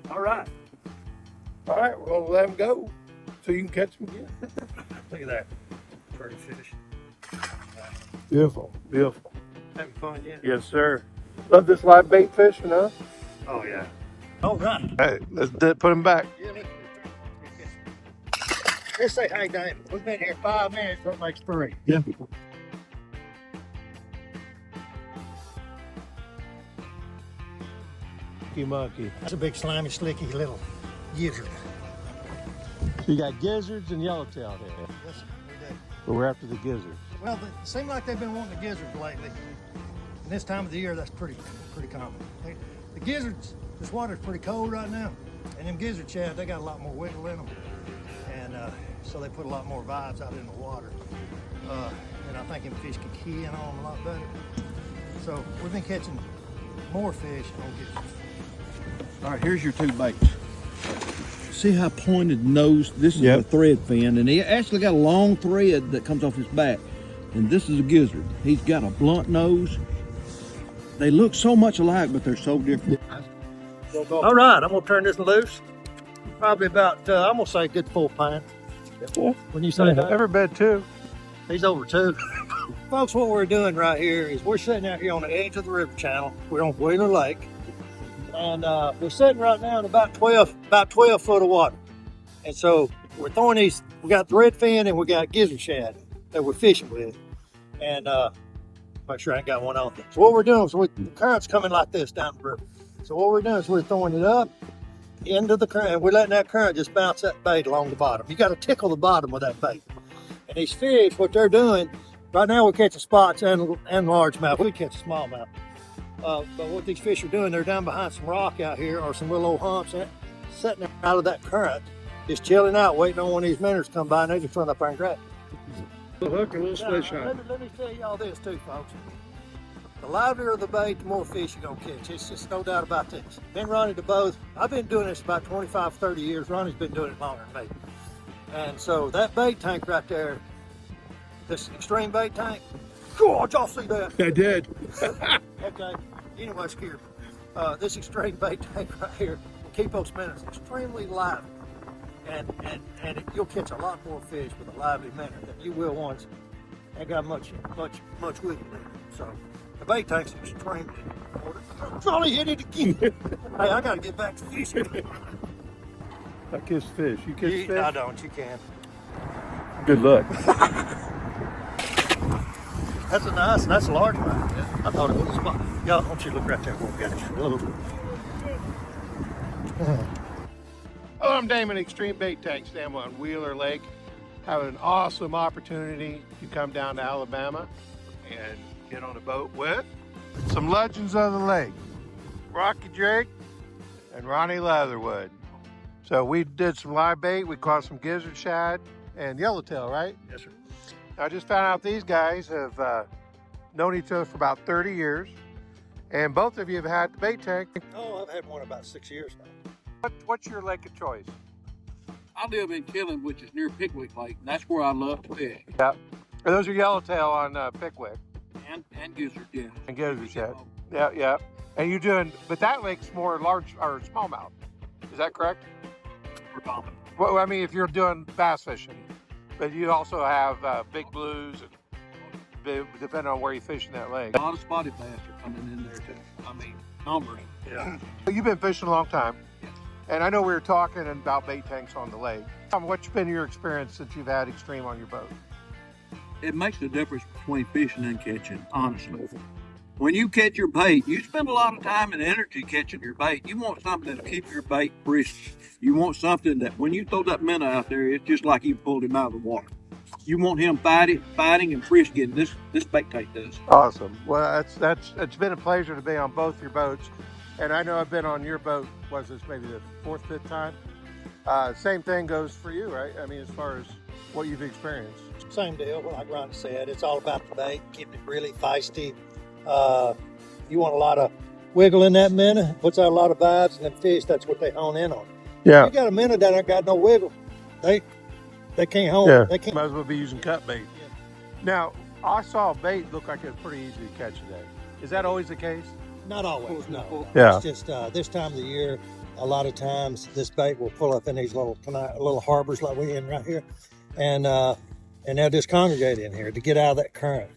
All right. All right, we're gonna let them go so you can catch them again. Look at that. Pretty fish. Beautiful, beautiful. Having fun yet? Yes, sir. Love this live bait fishing, huh? Oh, yeah. All right. Hey, let's put them back. Yeah, let's say hi, Dave. We've been here 5 minutes. That makes 3. Yeah. Monkey. That's a big slimy, slicky little gizzard. So you got gizzards and yellowtail here. Yes, we do. But we're after the gizzards. Well, it seems like they've been wanting the gizzards lately. And this time of the year, that's pretty common. The gizzards, this water's pretty cold right now. And them gizzard shad, they got a lot more wiggle in them. And so they put a lot more vibes out in the water. And I think them fish can key in on them a lot better. So we've been catching more fish on gizzards. All right, here's your 2 baits. See how pointed nose? This is a thread fin, and he actually got a long thread that comes off his back. And this is a gizzard. He's got a blunt nose. They look so much alike, but they're so different. All right, I'm gonna turn this loose. Probably about, I'm gonna say a good 4 pound. When you say that, Ever bed too? he's over 2. Folks, what we're doing right here is we're sitting out here on the edge of the river channel. We're on Wheeler Lake. And we're sitting right now in about 12 foot of water. And so we're throwing these, we got thread fin and we got gizzard shad that we're fishing with. And make sure I ain't got one on. So what we're doing is the current's coming like this down the river. So what we're doing is we're throwing it up into the current, and we're letting that current just bounce that bait along the bottom. You got to tickle the bottom with that bait. And these fish, what they're doing, right now we're catching spots and largemouth. We catch smallmouth. But what these fish are doing, they're down behind some rock out here or some little old humps, sitting there out of that current, just chilling out, waiting on one of these minnows to come by, and they just run up there and grab it. A hook and a little switch on. Let me tell y'all this too, folks. The livelier the bait, the more fish you're gonna catch. It's just no doubt about this. Been Ronnie to both. I've been doing this about 25, 30 years. Ronnie's been doing it longer than me. And so that bait tank right there, this X-Treme bait tank, God, y'all see that? I did. Okay. Anyway, scared. This X-Treme bait tank right here will keep those minnows extremely lively, and you'll catch a lot more fish with a lively minnow than you will ones ain't got much wiggle in it. So the bait tank's extremely important. Ronnie hit it again. Hey, I gotta get back to fishing. I kiss fish. You kiss fish? I don't. You can. Good luck. That's a nice, and that's a large one. Yeah. I thought it was a spot. Y'all, don't you look right there where we got it. Hello, I'm Damon, X-Treme Bait Tank, standing on Wheeler Lake. Having an awesome opportunity to come down to Alabama and get on a boat with some legends of the lake, Rocky Drake and Ronnie Leatherwood. So we did some live bait. We caught some gizzard shad and yellowtail, right? Yes, sir. I just found out these guys have known each other for about 30 years, and both of you have had the bait tank. Oh, I've had one about 6 years now. What's your lake of choice? I live in Killen, which is near Pickwick Lake. That's where I love to fish. Yeah. And those are yellowtail on Pickwick. And gizzard, yeah. And gizzard shad. Yeah, yeah. And you're doing, but that lake's more large or smallmouth. Is that correct? Predominant. Well, I mean, if you're doing bass fishing, but you also have big blues, and depending on where you fish in that lake. A lot of spotted bass are coming in there too. I mean, numbers. Yeah. You've been fishing a long time. Yes. And I know we were talking about bait tanks on the lake. What's been your experience since you've had X-Treme on your boat? It makes a difference between fishing and catching, honestly. When you catch your bait, you spend a lot of time and energy catching your bait. You want something that'll keep your bait frisky. You want something that when you throw that minnow out there, it's just like you pulled him out of the water. You want him fighting and frisky, and this bait tank does. Awesome. Well, it's been a pleasure to be on both your boats. And I know I've been on your boat, was this maybe the 4th, 5th time? Same thing goes for you, right? I mean, as far as what you've experienced. Same deal, like Ronnie said, it's all about the bait, keeping it really feisty. You want a lot of wiggle in that minnow, puts out a lot of vibes, and then fish, that's what they hone in on. Yeah. You got a minnow that ain't got no wiggle, they can't hone. Yeah. They can't. Might as well be using cut bait. Yeah. Now, I saw bait look like it was pretty easy to catch today. Is that always the case? Not always, no. Yeah. It's just this time of the year, a lot of times this bait will pull up in these little harbors like we in right here, and they'll just congregate in here to get out of that current.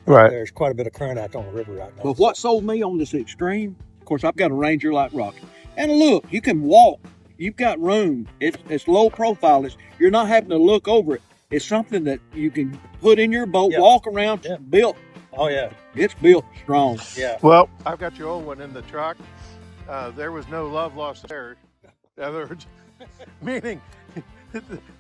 Right. There's quite a bit of current out on the river right now. But what sold me on this X-Treme, of course, I've got a Ranger like Rocky. And look, you can walk. You've got room. It's low profile. You're not having to look over it. It's something that you can put in your boat, walk around, built. Oh, yeah. It's built strong. Yeah. Well, I've got your old one in the truck. There was no love lost there. In other words, meaning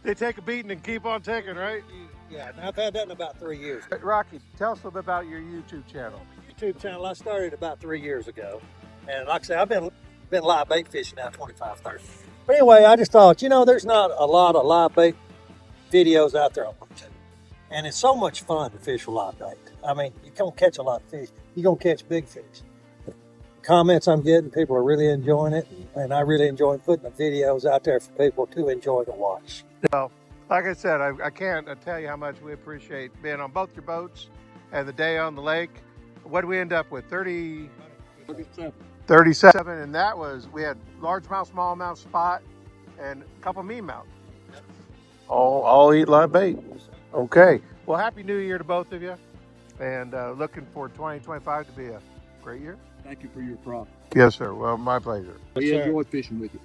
they take a beating and keep on taking, right? Yeah, and I've had that in about 3 years. Rocky, tell us a little bit about your YouTube channel. YouTube channel, I started about 3 years ago. And like I say, I've been live bait fishing now 25, 30. But anyway, I just thought, there's not a lot of live bait videos out there on YouTube. And it's so much fun to fish with live bait. I mean, you're going to catch a lot of fish. You're going to catch big fish. Comments I'm getting, people are really enjoying it. And I really enjoy putting the videos out there for people to enjoy to watch. Well, like I said, I can't tell you how much we appreciate being on both your boats and the day on the lake. What did we end up with? 37. And that was, we had largemouth, smallmouth, spot, and a couple mean-mouth. All eat live bait. Okay. Well, Happy New Year to both of you. And looking for 2025 to be a great year. Thank you for your prop. Yes, sir. Well, my pleasure. We enjoyed fishing with you.